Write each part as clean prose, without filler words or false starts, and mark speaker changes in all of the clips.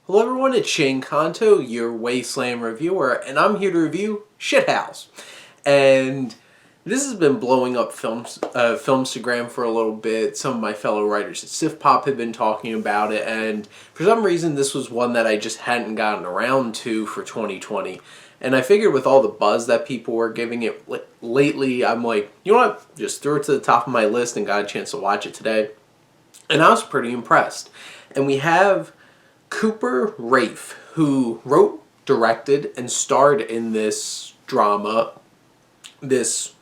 Speaker 1: Hello everyone, it's Shane Kanto, your Wasteland reviewer, and I'm here to review Shithouse. And this has been blowing up Filmstagram for a little bit. Some of my fellow writers at SifPop have been talking about it, and for some reason this was one that I just hadn't gotten around to for 2020. And I figured with all the buzz that people were giving it lately, I'm like, you know what, just threw it to the top of my list and got a chance to watch it today. And I was pretty impressed. And we have Cooper Raiff, who wrote, directed, and starred in this drama, this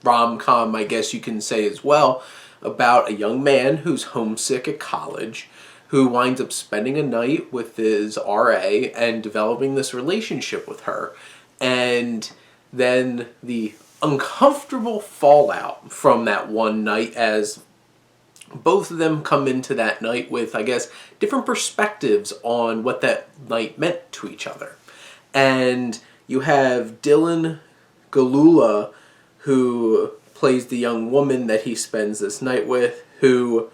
Speaker 1: rom-com, I guess you can say as well, about a young man who's homesick at college, who winds up spending a night with his RA and developing this relationship with her. And then the uncomfortable fallout from that one night, as both of them come into that night with, I guess, different perspectives on what that night meant to each other. And you have Dylan Galula, who plays the young woman that he spends this night with, who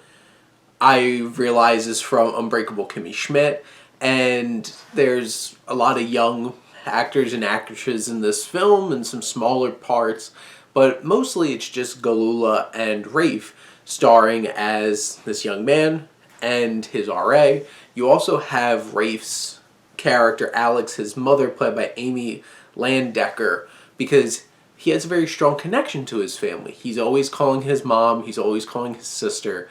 Speaker 1: I realize is from Unbreakable Kimmy Schmidt. And there's a lot of young actors and actresses in this film and some smaller parts, but mostly it's just Galula and Raiff starring as this young man and his RA. You also have Raiff's character, Alex, his mother, played by Amy Landecker, because he has a very strong connection to his family. He's always calling his mom, he's always calling his sister.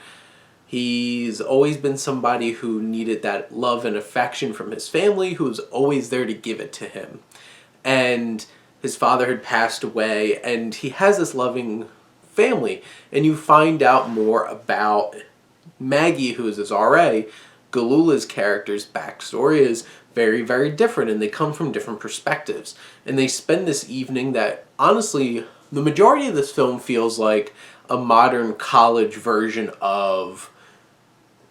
Speaker 1: He's always been somebody who needed that love and affection from his family, who was always there to give it to him. And his father had passed away, and he has this loving family. And you find out more about Maggie, who is his RA. Galula's character's backstory is very, very different, and they come from different perspectives. And they spend this evening that, honestly, the majority of this film feels like a modern college version of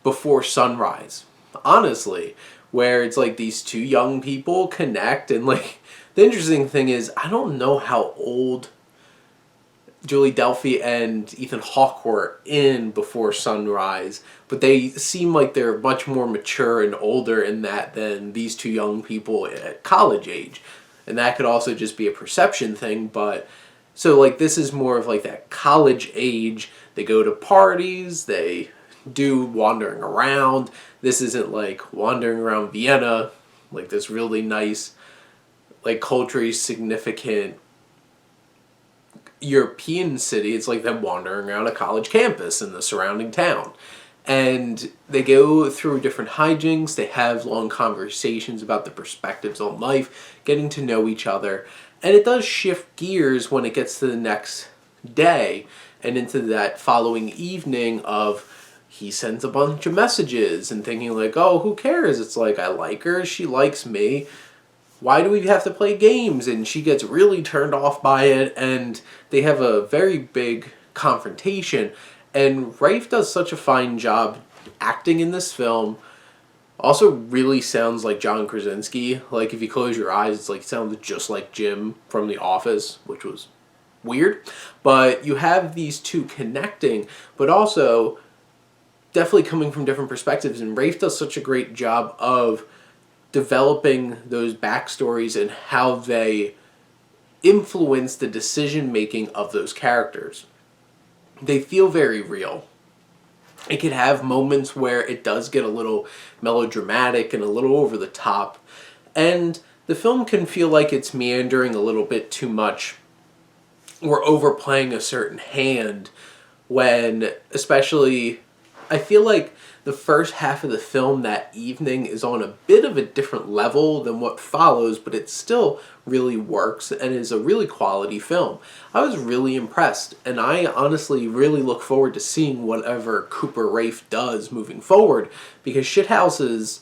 Speaker 1: Before Sunrise, honestly, where it's like these two young people connect. And like, the interesting thing is, I don't know how old Julie Delphi and Ethan Hawke were in Before Sunrise, but they seem like they're much more mature and older in that than these two young people at college age. And that could also just be a perception thing, but so like this is more of like that college age. They go to parties, they do wandering around. This isn't like wandering around Vienna, like this really nice, like culturally significant European city. It's like them wandering around a college campus in the surrounding town. And they go through different hijinks, they have long conversations about the perspectives on life, getting to know each other. And it does shift gears when it gets to the next day and into that following evening of he sends a bunch of messages and thinking like, oh, who cares? It's like, I like her, she likes me. Why do we have to play games? And she gets really turned off by it, and they have a very big confrontation. And Raiff does such a fine job acting in this film. Also really sounds like John Krasinski. Like, if you close your eyes, it's like, it sounds just like Jim from The Office, which was weird. But you have these two connecting, but also definitely coming from different perspectives. And Raiff does such a great job of developing those backstories and how they influence the decision making of those characters. They feel very real. It can have moments where it does get a little melodramatic and a little over the top, and the film can feel like it's meandering a little bit too much or overplaying a certain hand when, especially, I feel like the first half of the film that evening is on a bit of a different level than what follows, but it still really works and is a really quality film. I was really impressed, and I honestly really look forward to seeing whatever Cooper Raiff does moving forward, because Shithouse is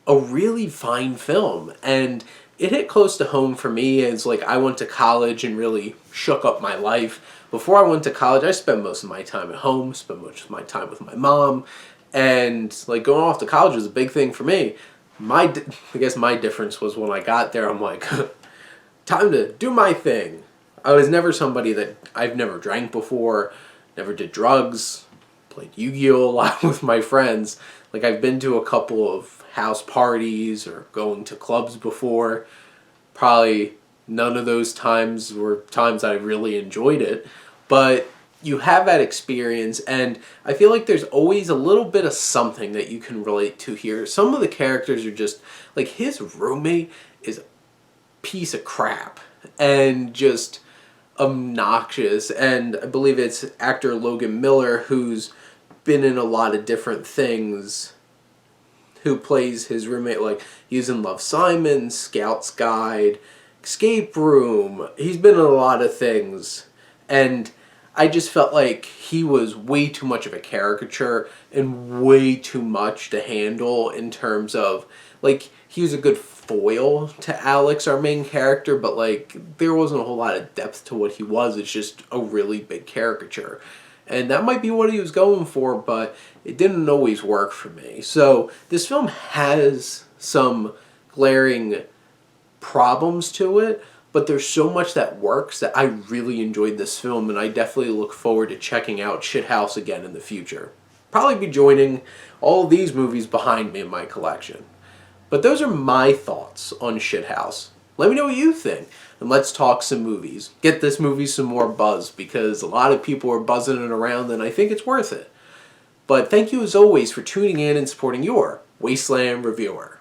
Speaker 1: a really fine film, and it hit close to home for me. It's like I went to college and really shook up my life. Before I went to college, I spent most of my time at home, spent most of my time with my mom, and like going off to college was a big thing for me. I guess my difference was when I got there, I'm like, time to do my thing. I was never somebody that, I've never drank before, never did drugs, played Yu-Gi-Oh! A lot with my friends. Like, I've been to a couple of house parties or going to clubs before. Probably none of those times were times I really enjoyed it. But you have that experience, and I feel like there's always a little bit of something that you can relate to here. Some of the characters are just, like, his roommate is a piece of crap and just obnoxious, and I believe it's actor Logan Miller, who's been in a lot of different things, who plays his roommate. Like, he's in Love, Simon, Scout's Guide, Escape Room. He's been in a lot of things, and I just felt like he was way too much of a caricature and way too much to handle in terms of, like, he was a good foil to Alex, our main character, but, like, there wasn't a whole lot of depth to what he was. It's just a really big caricature. And that might be what he was going for, but it didn't always work for me. So this film has some glaring problems to it, but there's so much that works that I really enjoyed this film, and I definitely look forward to checking out Shithouse again in the future. Probably be joining all of these movies behind me in my collection. But those are my thoughts on Shithouse. Let me know what you think, and let's talk some movies. Get this movie some more buzz, because a lot of people are buzzing it around, and I think it's worth it. But thank you as always for tuning in and supporting your Wasteland reviewer.